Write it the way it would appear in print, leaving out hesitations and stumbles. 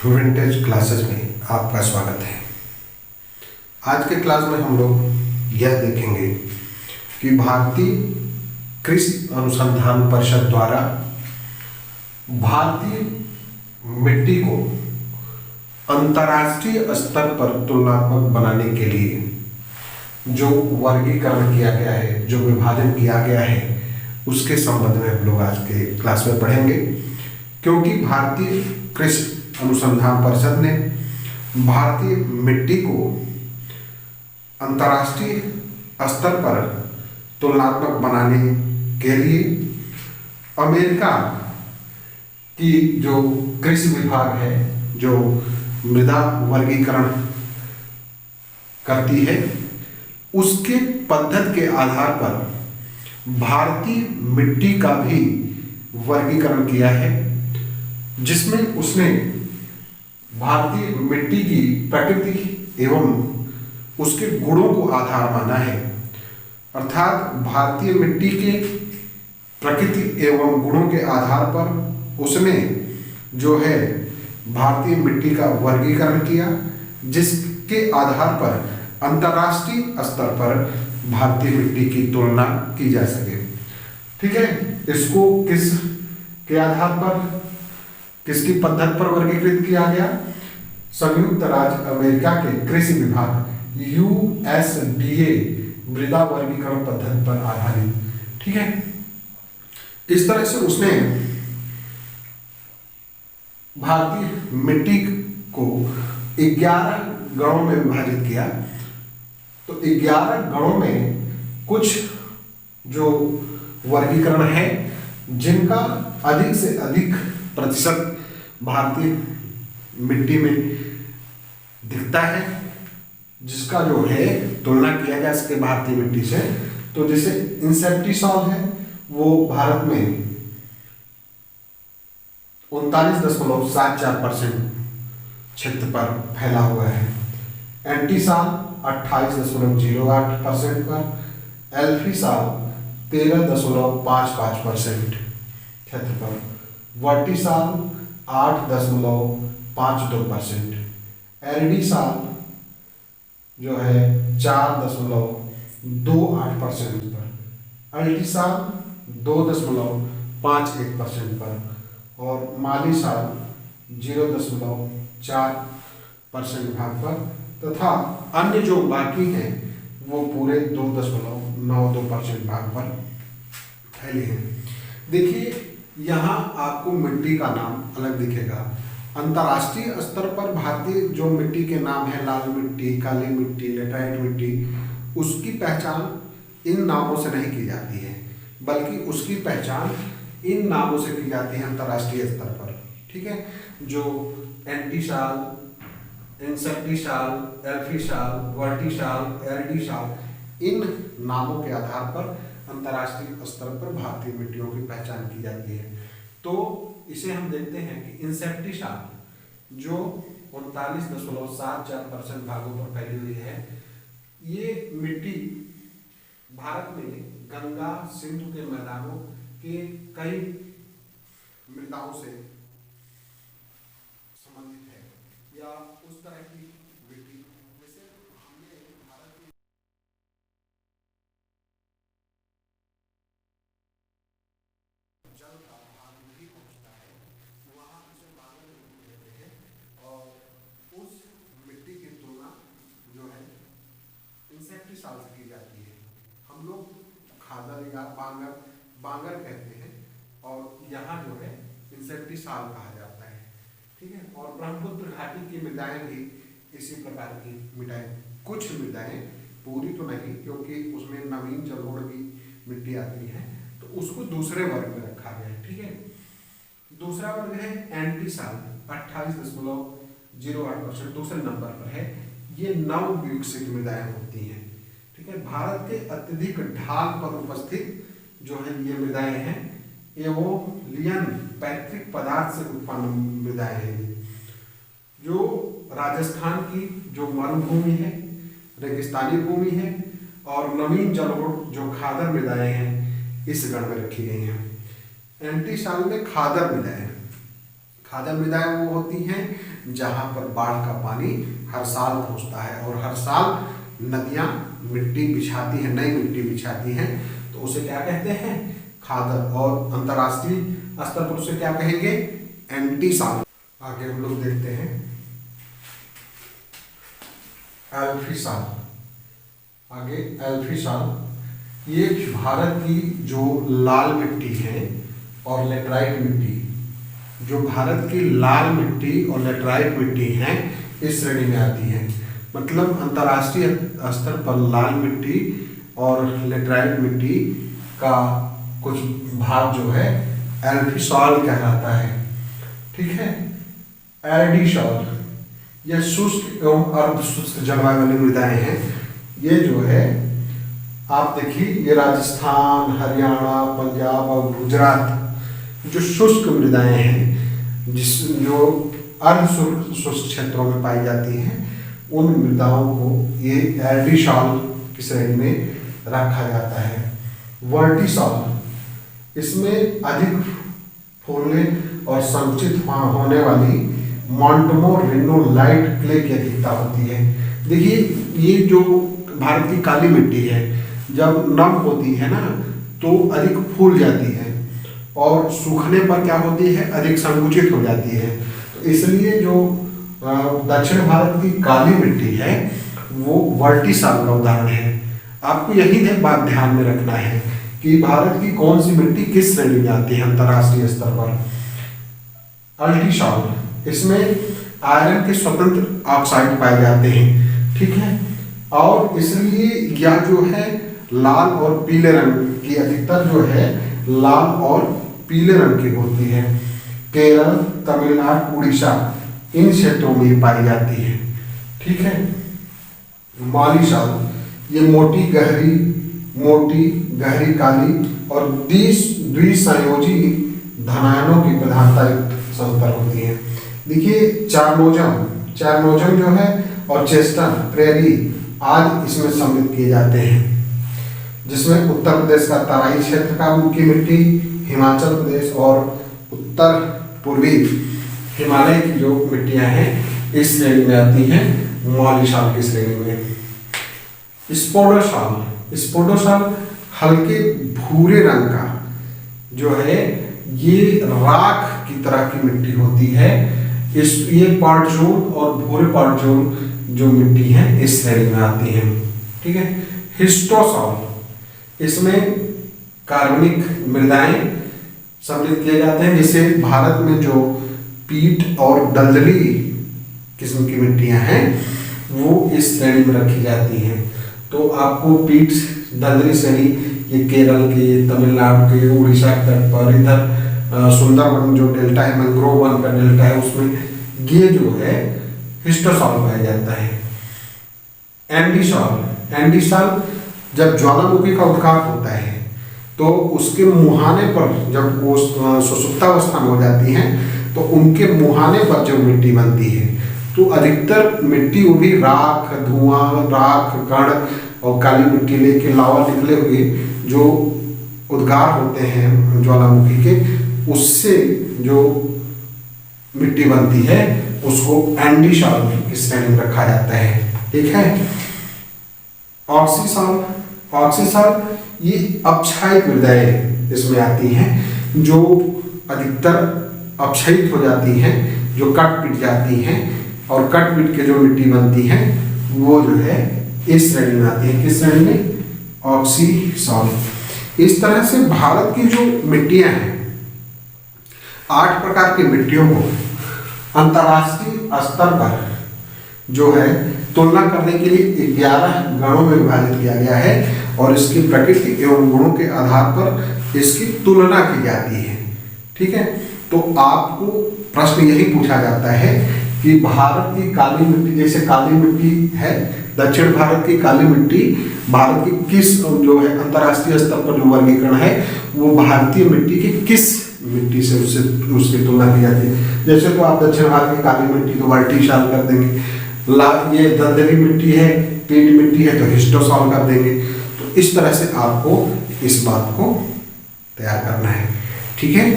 Vintage classes में आपका स्वागत है। आज के क्लास में हम लोग यह देखेंगे कि भारतीय कृषि अनुसंधान परिषद द्वारा भारतीय मिट्टी को अंतर्राष्ट्रीय स्तर पर तुलनात्मक बनाने के लिए जो वर्गीकरण किया गया है, जो विभाजन किया गया है, उसके संबंध में हम लोग आज के क्लास में पढ़ेंगे। क्योंकि भारतीय कृषि अनुसंधान परिषद ने भारतीय मिट्टी को अंतर्राष्ट्रीय स्तर पर तुलनात्मक बनाने के लिए अमेरिका की जो कृषि विभाग है, जो मृदा वर्गीकरण करती है, उसके पद्धति के आधार पर भारतीय मिट्टी का भी वर्गीकरण किया है, जिसमें उसने भारतीय मिट्टी की प्रकृति एवं उसके गुणों को आधार माना है। अर्थात भारतीय मिट्टी के प्रकृति एवं गुणों के आधार पर उसने जो है भारतीय मिट्टी का वर्गीकरण किया, जिसके आधार पर अंतर्राष्ट्रीय स्तर पर भारतीय मिट्टी की तुलना की जा सके। ठीक है, इसको किस के आधार पर, किसकी पद्धति पर वर्गीकृत किया गया? संयुक्त राज्य अमेरिका के कृषि विभाग USDA मृदा वर्गीकरण पद्धति पर आधारित। ठीक है, इस तरह से उसने भारतीय मिट्टी को 11 गणों में विभाजित किया। तो 11 गणों में कुछ जो वर्गीकरण है, जिनका अधिक से अधिक प्रतिशत भारतीय मिट्टी में दिखता है, जिसका जो है तुलना किया जा सके भारतीय मिट्टी से। तो जैसे इंसेक्टिसॉल है, वो भारत में 39.74% क्षेत्र पर फैला हुआ है। एंटीसाल 28.08% पर, एल्फीसाल 13.55% क्षेत्र पर, वर्टिसाल 8.52%, एरिडीसाल जो है 4.28% पर, अल्टीसाल 2.51% पर और मालीसाल 0.4% भाग पर, तथा अन्य जो बाकी हैं वो पूरे 2.92% भाग पर फैले हैं। देखिए, यहाँ आपको मिट्टी का नाम अलग दिखेगा। अंतर्राष्ट्रीय स्तर पर भारतीय जो मिट्टी के नाम है, लाल मिट्टी, काली मिट्टी, लेटराइट मिट्टी, उसकी पहचान इन नामों से नहीं की जाती है, बल्कि उसकी पहचान इन नामों से की जाती है अंतर्राष्ट्रीय स्तर पर। ठीक है, जो एंटीसाल, इंसेक्टिसाल, एल्फीसाल, वर्टिसाल, एरिडीसाल, इन नामों के आधार पर अंतर्राष्ट्रीय स्तर पर भारतीय मिट्टियों की पहचान की जाती है। तो इसे हम देखते हैं कि इंसेक्टिसाल जो 39.74% भागों पर फैली हुई है, ये मिट्टी भारत में गंगा सिंधु के मैदानों के कई मृदाओं से संबंधित है, या उस तरह की मिट्टी जैसे हमने भारत की जल का भाग नहीं पहुंचता है, वहां इसे बादल मिट्टी कहते हैं। और उस मिट्टी की तुलना जो है इंसेक्टिसाल से की जाती है। हम लोग खादर या बांगर कहते हैं, और यहाँ जो है इंसेक्टिसाल कहा जाता है। ठीक है, और ब्रह्मपुत्र घाटी की मृदाएं भी इसी प्रकार की मृदाएं, कुछ मृदाएं, पूरी तो नहीं, क्योंकि उसमें नवीन जलोढ़ की मिट्टी आती है, तो उसको दूसरे वर्ग में रखा गया है। ठीक है, दूसरा वर्ग है एंटीसाल, 28.08% दूसरे नंबर पर है। ये नव विकसित मृदाएं होती हैं। ठीक है, भारत के अत्यधिक ढाल पर उपस्थित जो है ये मृदाएं हैं, एवोलियन पैतृक पदार्थ से उत्पन्न मृदाएं हैं। जो राजस्थान की जो मरुभूमि है, रेगिस्तानी भूमि है, और नवीन जलोढ़ जो खादर मृदाएं हैं, इस गण में रखी गई हैं। एंटीसाल में खादर मृदाएं वो होती हैं जहाँ पर बाढ़ का पानी हर साल पहुँचता है और हर साल नदियाँ मिट्टी बिछाती हैं, नई मिट्टी बिछाती हैं, तो उसे क्या कहते हैं? खादर। और अंतर्राष्ट्रीय स्तर पर उसे क्या कहेंगे? एंटी साल। आगे हम लोग देखते हैं एल्फी साल। आगे एल्फी साल, ये भारत की जो लाल मिट्टी है और लेटराइट मिट्टी, जो भारत की लाल मिट्टी और लेटराइट मिट्टी है इस श्रेणी में आती है। मतलब अंतर्राष्ट्रीय स्तर पर लाल मिट्टी और लेटराइट मिट्टी का कुछ भाग जो है एल्फी सॉइल कहलाता है। ठीक है। एरिडी सॉइल, यह शुष्क एवं अर्ध शुष्क जलवायु वाली मृदाएं हैं। ये जो है आप देखिए, ये राजस्थान, हरियाणा, पंजाब और गुजरात जो शुष्क मृदाएं हैं, जो अर्ध शुष्क क्षेत्रों में पाई जाती हैं, उन मृदाओं को ये एरिडी सॉइल की श्रेणी में रखा जाता है। वर्टिसॉइल, इसमें अधिक फूलने और संकुचित होने वाली मॉन्टमोरिनोलाइट क्ले की अधिकता होती है। देखिए, ये जो भारत की काली मिट्टी है, जब नम होती है ना तो अधिक फूल जाती है और सूखने पर क्या होती है? अधिक संकुचित हो जाती है। तो इसलिए जो दक्षिण भारत की काली मिट्टी है वो वर्टिसॉइल का उदाहरण है। आपको यही बात ध्यान में रखना है कि भारत की कौन सी मिट्टी किस श्रेणी में आती है अंतर्राष्ट्रीय स्तर पर। अल्टीसॉइल, इसमें आयरन के स्वतंत्र ऑक्साइड पाए जाते हैं। ठीक है। और इसलिए यह जो है लाल और पीले रंग की, अधिकतर जो है लाल और पीले रंग की होती है। केरल, तमिलनाडु, उड़ीसा, इन क्षेत्रों में पाई जाती है। ठीक है। मालीसॉइल, ये मोटी गहरी काली और द्विसंयोजी धनायनों की प्रधानता युक्त समतल होती है। देखिए, चारनोजम जो है और चेस्टन प्रेरी आज इसमें सम्मिलित किए जाते हैं, जिसमें उत्तर प्रदेश का तराई क्षेत्र का की मिट्टी, हिमाचल प्रदेश और उत्तर पूर्वी हिमालय की जो मिट्टियां हैं इस श्रेणी में आती हैं, मालीसॉइल की श्रेणी में। स्पोडोसॉइल हल्के भूरे रंग का जो है, ये राख की तरह की मिट्टी होती है। ये पार्टजोन और भूरे पार्टजोन जो मिट्टी है इस श्रेणी में आती है। ठीक है। हिस्टोसॉइल, इसमें कार्बनिक मृदाएं सम्मिलित किए जाते हैं, जिसे भारत में जो पीट और दलदली किस्म की मिट्टियां हैं वो इस श्रेणी में रखी जाती हैं। तो आपको पीट दलदली श्रेणी ये केरल के, तमिलनाडु के, उड़ीसा के तट पर, इधर सुंदरवन जो डेल्टा है, मैंग्रोव वन का डेल्टा है, उसमें ये जो है हिस्टोसॉइल पाया जाता है। एंडीसॉइल जब ज्वालामुखी का उद्गार होता है तो उसके मुहाने पर, जब वो सुसुप्तावस्था में हो जाती हैं तो उनके मुहाने पर जो मिट्टी बनती है, तो अधिकतर मिट्टी वो भी राख, धुआं, राख, गढ़ और काली मिट्टी लेके लावा निकले हुए जो उद्गार होते हैं ज्वालामुखी के, उससे जो मिट्टी बनती है उसको एंडीसॉइल की श्रेणी में रखा जाता है। ठीक है। ऑक्सीसॉइल ये अपक्षयित मृदाएं इसमें आती हैं, जो अधिकतर अपक्षयित हो जाती हैं, जो कट पिट जाती हैं, और कट पिट के जो मिट्टी बनती है वो जो है इस श्रेणी में आती है। किस श्रेणी में? ऑक्सीसॉइल। इस तरह से भारत की जो मिट्टियां हैं, 8 प्रकार की मिट्टियों को अंतर्राष्ट्रीय स्तर पर जो है तुलना करने के लिए 11 गणों में विभाजित किया गया है और इसकी प्रकृति एवं गुणों के आधार पर इसकी तुलना की जाती है। ठीक है। तो आपको प्रश्न यही पूछा जाता है कि भारत की काली मिट्टी, जैसे काली मिट्टी है, दक्षिण भारत की काली मिट्टी भारत की किस जो है अंतर्राष्ट्रीय स्तर पर जो वर्गीकरण है वो भारतीय मिट्टी की किस मिट्टी से उसकी तुलना की जाती है। जैसे तो आप दक्षिण भारत की काली मिट्टी तो वर्टिसॉइल कर देंगे, ये दलदली मिट्टी है, पीट मिट्टी है तो हिस्टोसॉइल कर देंगे। तो इस तरह से आपको इस बात को तैयार करना है। ठीक है।